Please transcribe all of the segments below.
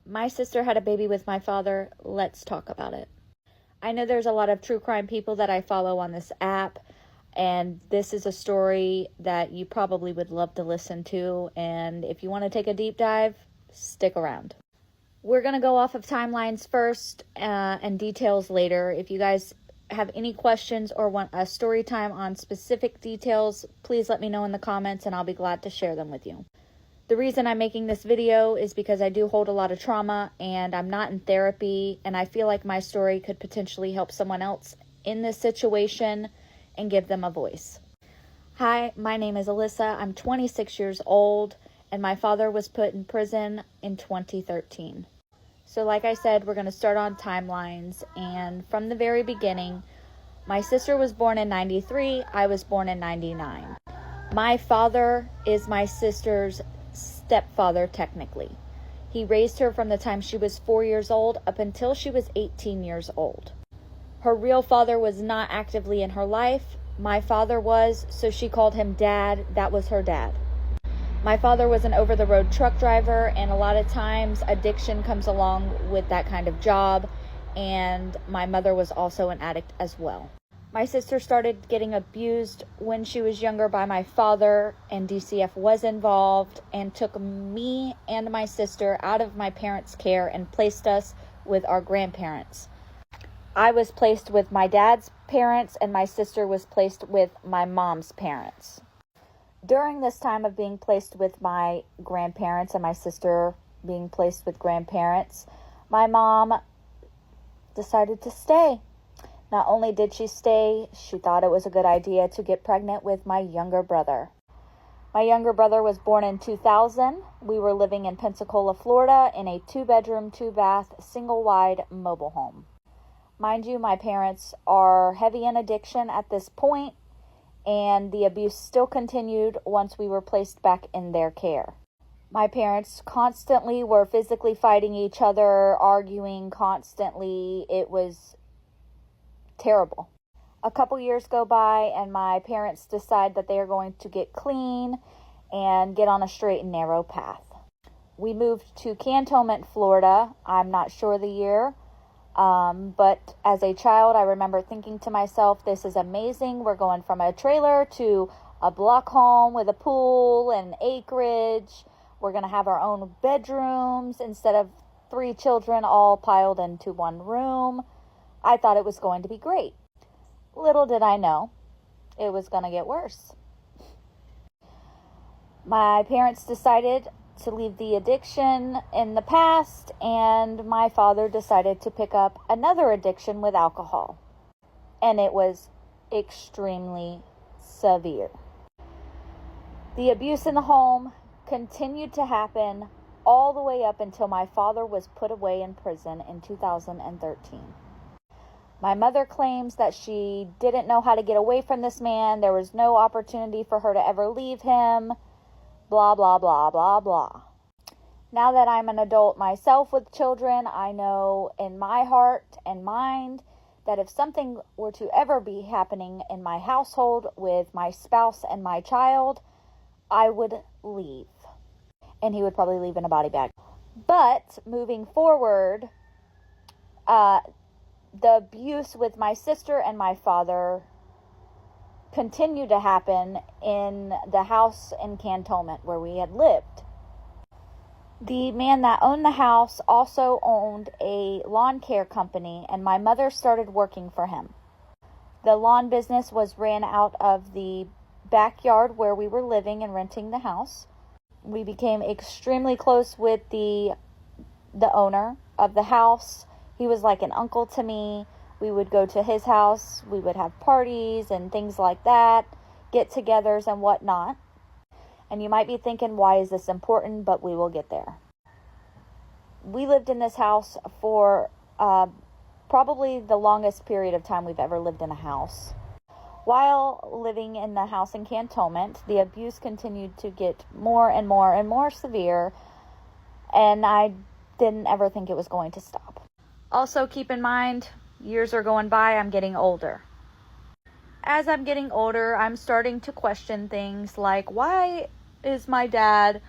My sister had a baby with my father. Let's talk about it. I know there's a lot of true crime people that I follow on this app, and this is a story that you probably would love to listen to. And if you want to take a deep dive, stick around. We're going to go off of timelines first and details later. If you guys have any questions or want a story time on specific details, please let me know in the comments and I'll be glad to share them with you. The reason I'm making this video is because I do hold a lot of trauma and I'm not in therapy, and I feel like my story could potentially help someone else in this situation and give them a voice. Hi, my name is Alyssa. I'm 26 years old and my father was put in prison in 2013. So like I said, we're going to start on timelines, and from the very beginning, my sister was born in 93, I was born in 99. My father is my sister's stepfather technically. He raised her from the time she was 4 years old up until she was 18 years old. Her real father was not actively in her life. My father was, so she called him Dad. That was her dad. My father was an over-the-road truck driver, and a lot of times addiction comes along with that kind of job, and my mother was also an addict as well. My sister started getting abused when she was younger by my father, and DCF was involved and took me and my sister out of my parents' care and placed us with our grandparents. I was placed with my dad's parents, and my sister was placed with my mom's parents. During this time of being placed with my grandparents and my sister being placed with grandparents, my mom decided to stay. Not only did she stay, she thought it was a good idea to get pregnant with my younger brother. My younger brother was born in 2000. We were living in Pensacola, Florida in a 2-bedroom, 2-bath, single-wide mobile home. Mind you, my parents are heavy in addiction at this point, and the abuse still continued once we were placed back in their care. My parents constantly were physically fighting each other, arguing constantly. It was terrible. A couple years go by and my parents decide that they are going to get clean and get on a straight and narrow path. We moved to Cantonment, Florida. I'm not sure the year. But as a child, I remember thinking to myself, this is amazing. We're going from a trailer to a block home with a pool and acreage. We're going to have our own bedrooms instead of 3 children all piled into one room. I thought it was going to be great. Little did I know, it was going to get worse. My parents decided to leave the addiction in the past, and my father decided to pick up another addiction with alcohol, and it was extremely severe. The abuse in the home continued to happen all the way up until my father was put away in prison in 2013. My mother claims that she didn't know how to get away from this man. There was no opportunity for her to ever leave him. Blah, blah, blah, blah, blah. Now that I'm an adult myself with children, I know in my heart and mind that if something were to ever be happening in my household with my spouse and my child, I would leave. And he would probably leave in a body bag. But moving forward, the abuse with my sister and my father continued to happen in the house in Cantonment where we had lived. The man that owned the house also owned a lawn care company, and my mother started working for him. The lawn business was ran out of the backyard where we were living and renting the house. We became extremely close with the owner of the house. He was like an uncle to me. We would go to his house. We would have parties and things like that, get-togethers and whatnot. And you might be thinking, why is this important? But we will get there. We lived in this house for probably the longest period of time we've ever lived in a house. While living in the house in Cantonment, the abuse continued to get more and more and more severe, and I didn't ever think it was going to stop. Also, keep in mind, years are going by, I'm getting older. As I'm getting older, I'm starting to question things like, why is my dad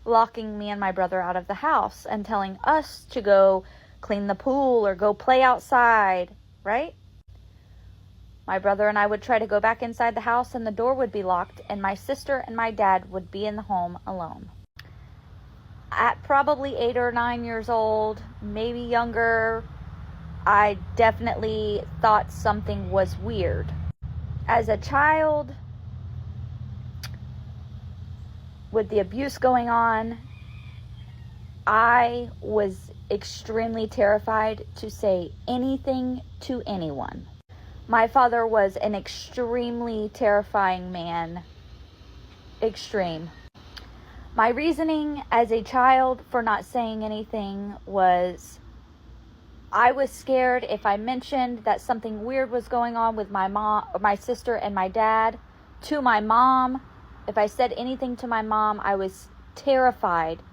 locking me and my brother out of the house and telling us to go clean the pool or go play outside, right? My brother and I would try to go back inside the house and the door would be locked, and my sister and my dad would be in the home alone. At probably 8 or 9 years old, maybe younger, I definitely thought something was weird. As a child, with the abuse going on, I was extremely terrified to say anything to anyone. My father was an extremely terrifying man. Extreme. My reasoning as a child for not saying anything was I was scared if I mentioned that something weird was going on with my mom, or my sister and my dad to my mom. If I said anything to my mom, I was terrified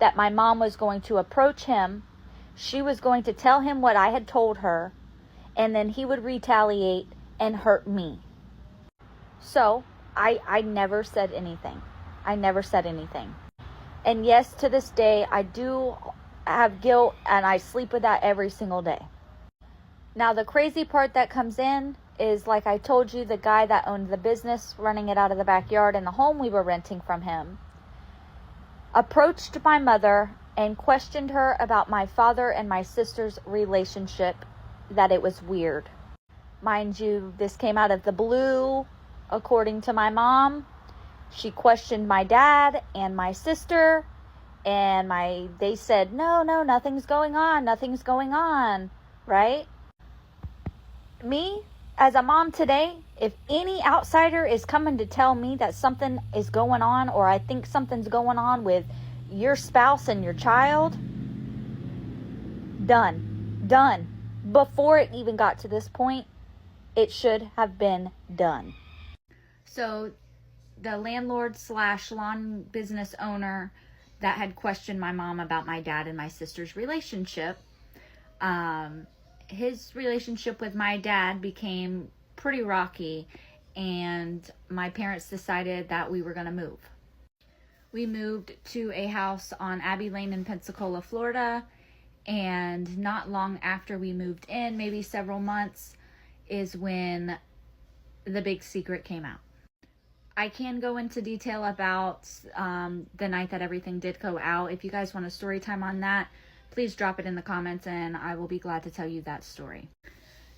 that my mom was going to approach him. She was going to tell him what I had told her, and then he would retaliate and hurt me. So I never said anything. I never said anything. And yes, to this day, I do have guilt, and I sleep with that every single day. Now, the crazy part that comes in is, like I told you, the guy that owned the business, running it out of the backyard and the home we were renting from him, approached my mother and questioned her about my father and my sister's relationship, that it was weird. Mind you, this came out of the blue, according to my mom. She questioned my dad and my sister, and they said, no, nothing's going on, right? Me, as a mom today, if any outsider is coming to tell me that something is going on, or I think something's going on with your spouse and your child, done. Before it even got to this point, it should have been done. So the landlord / lawn business owner that had questioned my mom about my dad and my sister's relationship, his relationship with my dad became pretty rocky, and my parents decided that we were going to move. We moved to a house on Abbey Lane in Pensacola, Florida, and not long after we moved in, maybe several months, is when the big secret came out. I can go into detail about the night that everything did go out. If you guys want a story time on that, please drop it in the comments and I will be glad to tell you that story.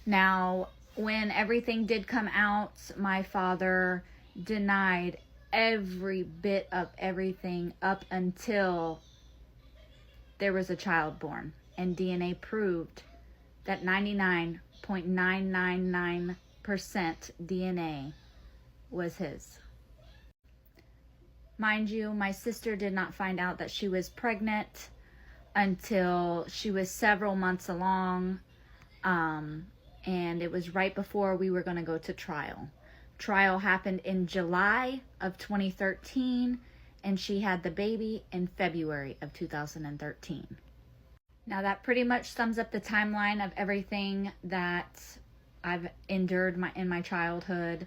Now, when everything did come out, my father denied every bit of everything up until there was a child born, and DNA proved that 99.999% DNA was his. Mind you, my sister did not find out that she was pregnant until she was several months along, and it was right before we were going to go to trial. Trial happened in July of 2013, and she had the baby in February of 2013. Now that pretty much sums up the timeline of everything that I've endured in my childhood.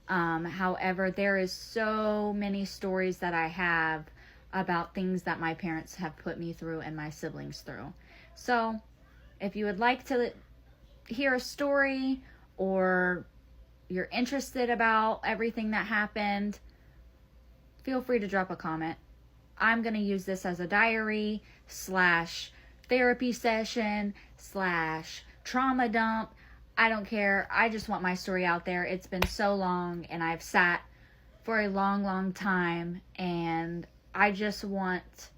However, there is so many stories that I have about things that my parents have put me through and my siblings through. So if you would like to hear a story, or you're interested about everything that happened, feel free to drop a comment. I'm going to use this as a diary / therapy session / trauma dump. I don't care. I just want my story out there. It's been so long, and I've sat for a long time, and I just want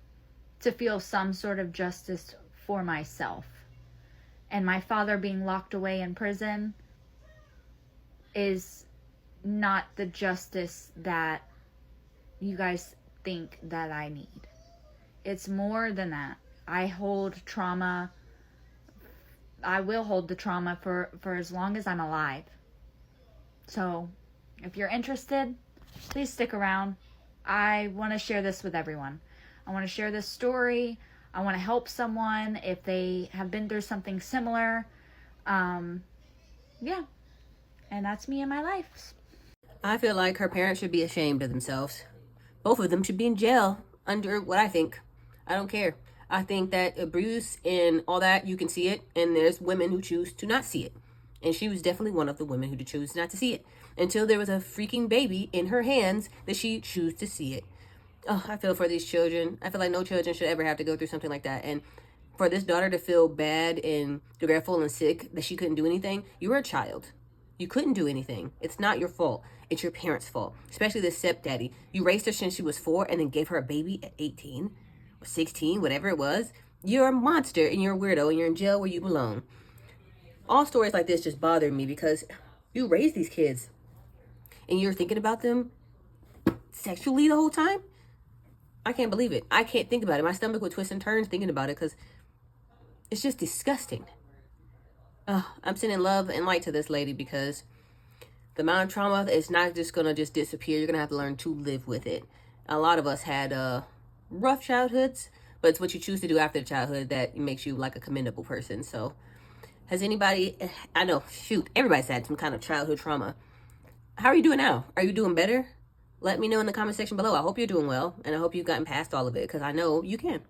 to feel some sort of justice for myself. And my father being locked away in prison is not the justice that you guys think that I need. It's more than that. I hold trauma. I will hold the trauma for as long as I'm alive. So if you're interested, please stick around. I want to share this with everyone. I want to share this story. I want to help someone if they have been through something similar. Yeah. And that's me and my life. I feel like her parents should be ashamed of themselves. Both of them should be in jail. under what I think. I don't care. I think that abuse and all that, you can see it, and there's women who choose to not see it. And she was definitely one of the women who chose not to see it until there was a freaking baby in her hands that she chose to see it. Oh, I feel for these children. I feel like no children should ever have to go through something like that. And for this daughter to feel bad and regretful and sick that she couldn't do anything, you were a child. You couldn't do anything. It's not your fault. It's your parents' fault, especially the stepdaddy. You raised her since she was 4 and then gave her a baby at 18 or 16, whatever it was. You're a monster and you're a weirdo and you're in jail where you belong. All stories like this just bother me because you raised these kids and you're thinking about them sexually the whole time. I can't believe it. I can't think about it. My stomach would twist and turns thinking about it because it's just disgusting. I'm sending love and light to this lady because the amount of trauma is not just going to just disappear. You're going to have to learn to live with it. A lot of us had rough childhoods, but it's what you choose to do after childhood that makes you like a commendable person. So has anybody, I know, shoot, everybody's had some kind of childhood trauma. How are you doing now? Are you doing better? Let me know in the comment section below. I hope you're doing well, and I hope you've gotten past all of it because I know you can.